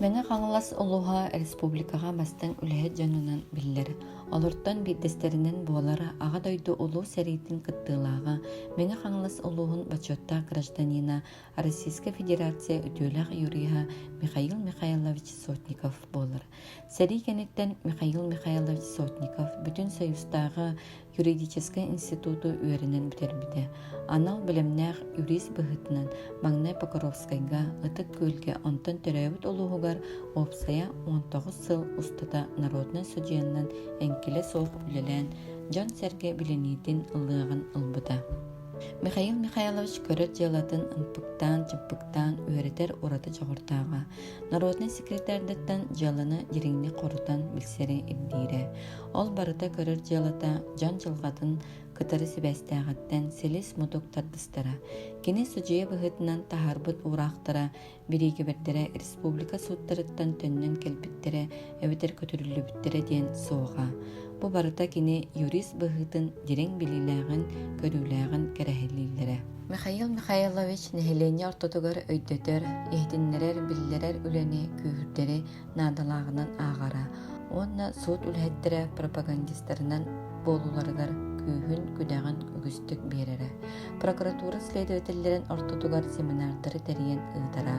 Мәңе қаңылас олуға республикаға мастың үләхет жанынан білдер. Олырттан биддестерінен болары аға дойду олу сәрейтін кыттылаға мәңе қаңылас олуғын бачотта гражданина Российская Федерация үтөләғ юриха Михаил Михайлович Сотников болыр. Сәрей кенеттен Михаил Михайлович Сотников бүтін союзтағы юридический институту үйерінен бітербіде. Анал білімнәғ юрист бұғытынан Маңнай Покровскайға ұтық көлге онтан төрәуіт олуғығар опсая 19 сыл ұстыда народный судьяннан әнкелі соқ үлелән Жон Серге Биленитин ылығын ылбыда. Михаил Михайлович көрір желатын ынпықтан, жыппықтан үйретер ораты жоғыртаға. Народный секретардеттен жалыны жеріңне қорытан білсері ирдейре. Ол барыта көрір желата жан жылғатын кытары себәстәғаттен селес мудуктардыстыра. Кені сүджие бұғытынан тахарбыт урақтыра, бірегі бірдері республика суттарыттан төннен келбіттері, әвітер көтірілі біттері ден соға. Бу барыта кини юрист бұғытын дирен біліләғін, көріләғін кәрәхелілері. Михаил Михайлович нехелене ортотугар өйдөтөр, ехтиннерер білілерер үләне күйірдері надалағынан ағара. Онна суд үләттірі пропагандистерінен болуларығар күйін күдәғін үгістік берері. Прокуратура следователлерін ортотугар семинардары тәріен ұйдара.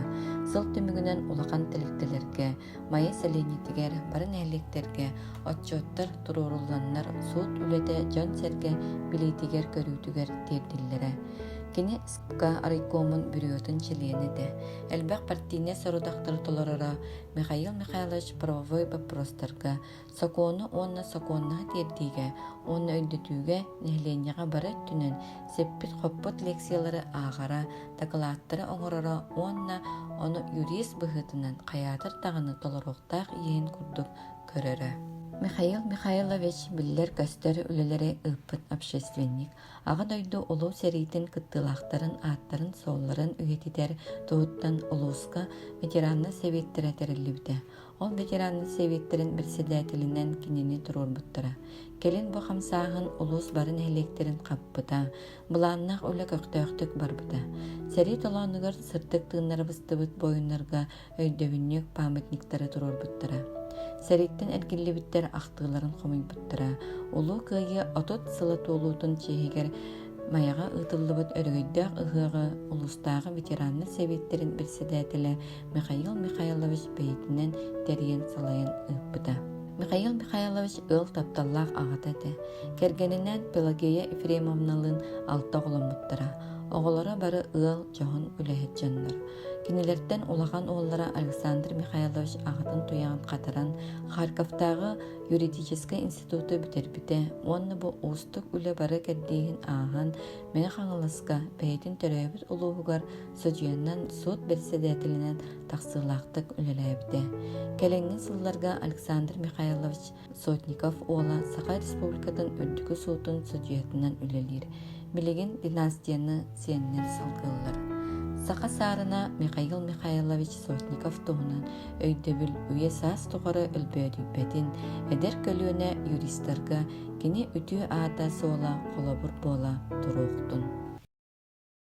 Сыл түмігінен улақан тіліктілерге, майы сәленетігер, барын әлектерге, отчоттар тұруруланнар суд үләді жон серге білейтігер көрүйтігер терділері. Кені СК Арайкомын бүріотын члены де. Әлбәқ партийне сорудақтары толарара Михаил Михайлович правовой вопростарға, саконы онна саконна тердіге, онна өйдетуге нехленеға бары түнін сеппіт қоппыт лекциялары ағара, тақылаттары оңырара онна оны юрист бұғытынан қаятыр тағыны толаруқтақ ең күрдік көрірі. Михаил Михайлович биллер көстері үлелері ұппыт общественник. Аға дойду олу сәрейтін кыттылақтарын, аттарын, солларын үйететер тұғыттан олуысқа ветеранны севеттері тәрілібді. Ол ветеранны севеттерін бір седәтілінен кенені тұрор бұттыра. Келін бұ қамсағын олуыс барын әлектерін қаппыда, бұланнақ өлі көқтөқтік барбыда. Сәрей толанығыр сыртық тыңнары бұстыбыт бойынларға өйдөвіннек памятниктары тұрор бұттыра. Сәреттен әргелі біттер ақтығыларын қомай бұттыра. Олу күйе отот сылы толуытын чейгер маяға ұтылыбыт өргөйдәқ ұғығы ұлыстағы ветеранны сәветтерін бір седәтілі Михаил Михайлович бәйтінен дәрген салайын ұппыда. Михаил Михайлович ыл тапталлақ ағатады. Кергенінен Пелагея Ефремовналын алты оғыламыттыра. Оғылары бары ыл жоғын үләхет жандар. Кенелерден улаған оғылары Александр Михайлович ағатын туяғын қатаран Харьковтағы юридический институты бітербіте. Онны бұл ұстық үлі бары кәддейін ағын мәне қаңылысқа бәйтін төрәбіт ұлуғығар сөджияннан суд берседетілінен тақсылақтық үліләбіде. Кәлеңін сылларға Александр Михайлович Сотников ола Сақа Республикадан үрдігі судын сөджиятынан үлелер. Билеген династияны сеннен салғылыр. Сақа сарына Михаил Михайлович Сотников туғынан өйдөбіл үйе сас тұғыры үлбөдіппетін әдер көлуіне юристарға кені үті ата сола қолабыр бола тұруқтын.